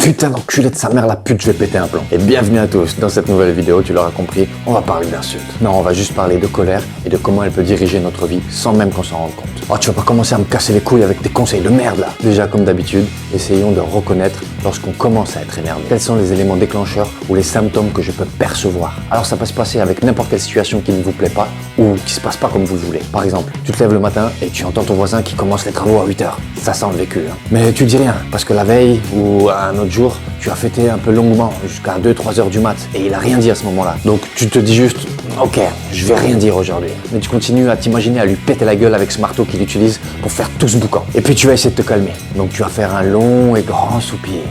Putain d'enculé de sa mère la pute, je vais péter un plomb. Et bienvenue à tous, dans cette nouvelle vidéo, tu l'auras compris, on va parler d'insultes. Non, on va juste parler de colère et de comment elle peut diriger notre vie sans même qu'on s'en rende compte. Oh, tu vas pas commencer à me casser les couilles avec tes conseils de merde là. Déjà comme d'habitude, essayons de reconnaître lorsqu'on commence à être énervé. Quels sont les éléments déclencheurs ou les symptômes que je peux percevoir. Alors ça peut se passer avec n'importe quelle situation qui ne vous plaît pas ou qui se passe pas comme vous le voulez. Par exemple, tu te lèves le matin et tu entends ton voisin qui commence les travaux à 8h. Ça sent le vécu, hein. Mais tu dis rien, parce que la veille ou un autre jour, tu as fêté un peu longuement jusqu'à 2-3 heures du mat et il a rien dit à ce moment-là. Donc tu te dis juste, ok, je vais rien dire aujourd'hui. Mais tu continues à t'imaginer à lui péter la gueule avec ce marteau qu'il utilise pour faire tout ce boucan. Et puis tu vas essayer de te calmer. Donc tu vas faire un long et grand soupir.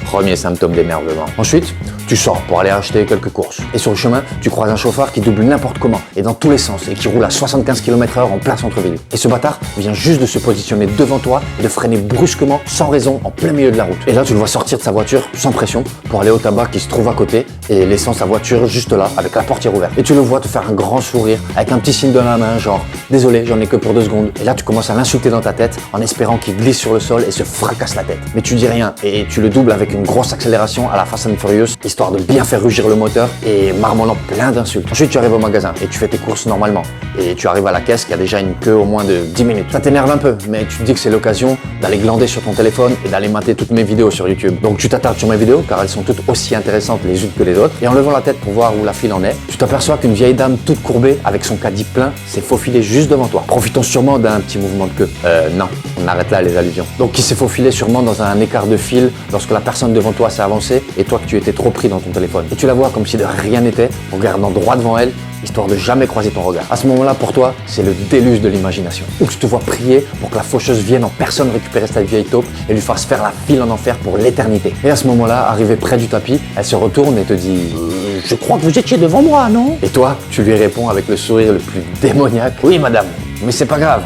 Premier symptôme d'énervement. Ensuite, tu sors pour aller acheter quelques courses. Et sur le chemin, tu croises un chauffard qui double n'importe comment et dans tous les sens et qui roule à 75 km/h en plein centre-ville. Et ce bâtard vient juste de se positionner devant toi et de freiner brusquement, sans raison, en plein milieu de la route. Et là, tu le vois sortir de sa voiture sans pression pour aller au tabac qui se trouve à côté et laissant sa voiture juste là avec la portière ouverte. Et tu le vois te faire un grand sourire avec un petit signe de la main, genre « Désolé, j'en ai que pour 2 secondes ». Et là, tu commences à l'insulter dans ta tête en espérant qu'il glisse sur le sol et se fracasse la tête. Mais tu dis rien et tu le doubles avec une grosse accélération à la Fast and Furious, histoire de bien faire rugir le moteur et marmonlant plein d'insultes. Ensuite, tu arrives au magasin et tu fais tes courses normalement. Et tu arrives à la caisse qui a déjà une queue au moins de 10 minutes. Ça t'énerve un peu, mais tu te dis que c'est l'occasion d'aller glander sur ton téléphone et d'aller mater toutes mes vidéos sur YouTube. Donc tu t'attardes sur mes vidéos car elles sont toutes aussi intéressantes les unes que les autres. Et en levant la tête pour voir où la file en est, tu t'aperçois qu'une vieille dame toute courbée avec son caddie plein s'est faufilée juste devant toi. Profitant sûrement d'un petit mouvement de queue. Non, on arrête là les allusions. Donc qui s'est faufilé sûrement dans un écart de file lorsque la personne devant toi s'est avancée et toi que tu étais trop pris dans ton téléphone. Et tu la vois comme si de rien n'était, regardant droit devant elle, histoire de jamais croiser ton regard. À ce moment-là, pour toi, c'est le déluge de l'imagination. Où tu te vois prier pour que la faucheuse vienne en personne récupérer cette vieille taupe et lui fasse faire la file en enfer pour l'éternité. Et à ce moment-là, arrivée près du tapis, elle se retourne et te dit « Je crois que vous étiez devant moi, non ?» Et toi, tu lui réponds avec le sourire le plus démoniaque « Oui, madame, mais c'est pas grave.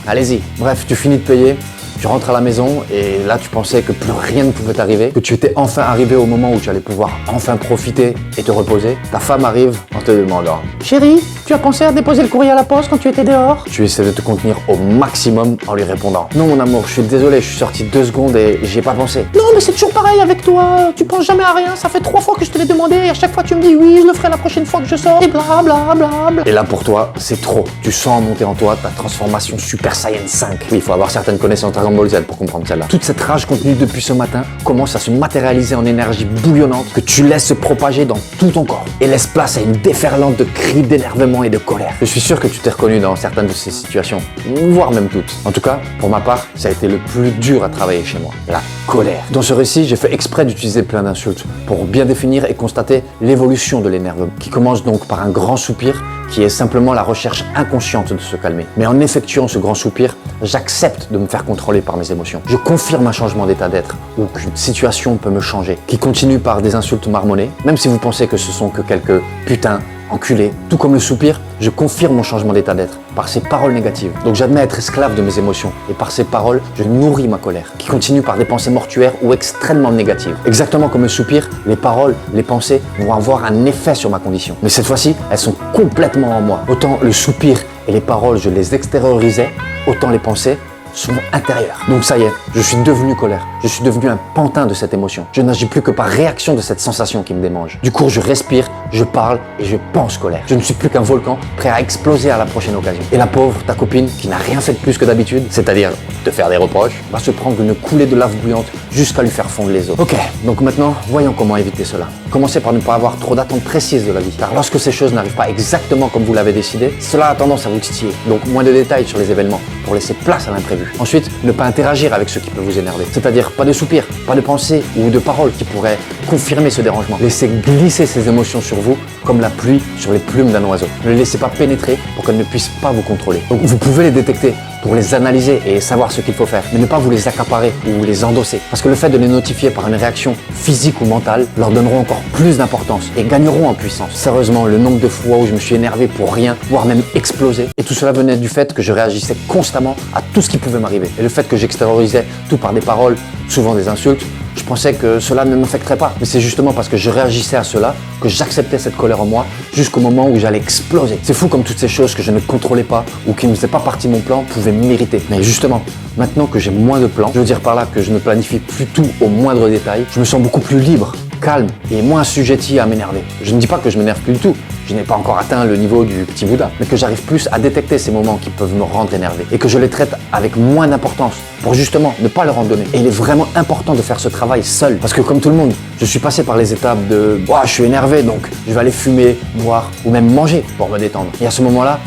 Allez-y. » Bref, tu finis de payer. Tu rentres à la maison et là tu pensais que plus rien ne pouvait t'arriver, que tu étais enfin arrivé au moment où tu allais pouvoir enfin profiter et te reposer. Ta femme arrive en te demandant « Chérie, tu as pensé à déposer le courrier à la poste quand tu étais dehors ?» Tu essaies de te contenir au maximum en lui répondant « Non mon amour, je suis désolé, je suis sorti 2 secondes et j'y ai pas pensé. » Non mais c'est toujours pareil avec toi, tu penses jamais à rien, ça fait 3 fois que je te l'ai demandé et à chaque fois tu me dis oui, je le ferai la prochaine fois que je sors et bla bla bla bla. Et là pour toi, c'est trop. Tu sens monter en toi ta transformation Super Saiyan 5. Oui, il faut avoir certaines connaissances Dragon Ball Z pour comprendre celle-là. Toute cette rage contenue depuis ce matin commence à se matérialiser en énergie bouillonnante que tu laisses se propager dans tout ton corps et laisse place à une déferlante de cris d'énervement et de colère. Je suis sûr que tu t'es reconnu dans certaines de ces situations, voire même toutes. En tout cas, pour ma part, ça a été le plus dur à travailler chez moi, la colère. Dans ce récit, j'ai fait exprès d'utiliser plein d'insultes pour bien définir et constater l'évolution de l'énervement, qui commence donc par un grand soupir qui est simplement la recherche inconsciente de se calmer. Mais en effectuant ce grand soupir, j'accepte de me faire contrôler par mes émotions. Je confirme un changement d'état d'être ou qu'une situation peut me changer, qui continue par des insultes marmonnées, même si vous pensez que ce sont que quelques putains, enculés. Tout comme le soupir, je confirme mon changement d'état d'être par ces paroles négatives. Donc j'admets être esclave de mes émotions et par ces paroles, je nourris ma colère, qui continue par des pensées mortuaires ou extrêmement négatives. Exactement comme le soupir, les paroles, les pensées vont avoir un effet sur ma condition. Mais cette fois-ci, elles sont complètement en moi. Autant le soupir et les paroles, je les extériorisais, autant les pensées sont intérieures. Donc ça y est, je suis devenu colère. Je suis devenu un pantin de cette émotion. Je n'agis plus que par réaction de cette sensation qui me démange. Du coup, je respire, je parle et je pense colère. Je ne suis plus qu'un volcan prêt à exploser à la prochaine occasion. Et la pauvre, ta copine, qui n'a rien fait de plus que d'habitude, c'est-à-dire te faire des reproches, va se prendre une coulée de lave bouillante jusqu'à lui faire fondre les os. Ok, donc maintenant, voyons comment éviter cela. Commencez par ne pas avoir trop d'attentes précises de la vie. Car lorsque ces choses n'arrivent pas exactement comme vous l'avez décidé, cela a tendance à vous titiller. Donc moins de détails sur les événements pour laisser place à l'imprévu. Ensuite, ne pas interagir avec ce qui peut vous énerver. C'est-à-dire pas de soupir, pas de pensées ou de paroles qui pourraient confirmer ce dérangement. Laissez glisser ces émotions sur vous comme la pluie sur les plumes d'un oiseau. Ne les laissez pas pénétrer pour qu'elles ne puissent pas vous contrôler. Donc vous pouvez les détecter pour les analyser et savoir ce qu'il faut faire, mais ne pas vous les accaparer ou les endosser. Parce que le fait de les notifier par une réaction physique ou mentale leur donneront encore plus d'importance et gagneront en puissance. Sérieusement, le nombre de fois où je me suis énervé pour rien, voire même explosé, et tout cela venait du fait que je réagissais constamment à tout ce qui pouvait m'arriver. Et le fait que j'extériorisais tout par des paroles, souvent des insultes, je pensais que cela ne m'affecterait pas. Mais c'est justement parce que je réagissais à cela que j'acceptais cette colère en moi jusqu'au moment où j'allais exploser. C'est fou comme toutes ces choses que je ne contrôlais pas ou qui ne faisaient pas partie de mon plan pouvaient m'irriter. Mais justement, maintenant que j'ai moins de plans, je veux dire par là que je ne planifie plus tout au moindre détail, je me sens beaucoup plus libre, calme et moins assujetti à m'énerver. Je ne dis pas que je m'énerve plus du tout, je n'ai pas encore atteint le niveau du petit Bouddha, mais que j'arrive plus à détecter ces moments qui peuvent me rendre énervé et que je les traite avec moins d'importance pour justement ne pas leur en donner. Et il est vraiment important de faire ce travail seul parce que comme tout le monde, je suis passé par les étapes de je suis énervé donc je vais aller fumer, boire ou même manger pour me détendre. Et à ce moment-là,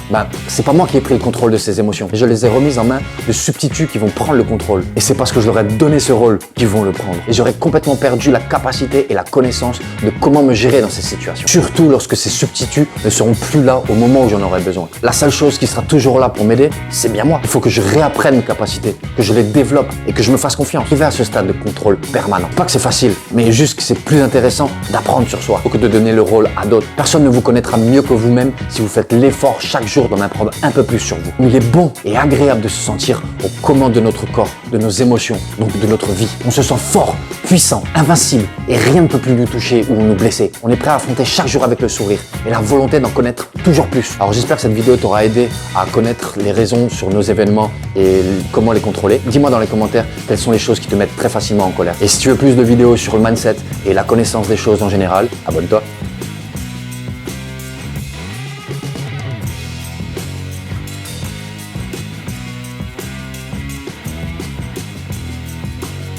c'est pas moi qui ai pris le contrôle de ces émotions et je les ai remises en main de substituts qui vont prendre le contrôle. Et c'est parce que je leur ai donné ce rôle qu'ils vont le prendre. Et j'aurais complètement perdu la capacité et la connaissance de comment me gérer dans ces situations. Surtout lorsque ces substituts ne seront plus là au moment où j'en aurai besoin. La seule chose qui sera toujours là pour m'aider, c'est bien moi. Il faut que je réapprenne mes capacités, que je les développe et que je me fasse confiance. Arriver à ce stade de contrôle permanent. Pas que c'est facile, mais juste que c'est plus intéressant d'apprendre sur soi plutôt que de donner le rôle à d'autres. Personne ne vous connaîtra mieux que vous-même si vous faites l'effort chaque jour d'en apprendre un peu plus sur vous. Il est bon et agréable de se sentir aux commandes de notre corps, de nos émotions, donc de notre vie. On se sent fort, puissant, invincible et rien ne peut plus nous toucher ou nous blesser. On est prêt à affronter chaque jour avec le sourire et la volonté d'en connaître toujours plus. Alors j'espère que cette vidéo t'aura aidé à connaître les raisons sur nos événements et comment les contrôler. Dis-moi dans les commentaires quelles sont les choses qui te mettent très facilement en colère. Et si tu veux plus de vidéos sur le mindset et la connaissance des choses en général, abonne-toi.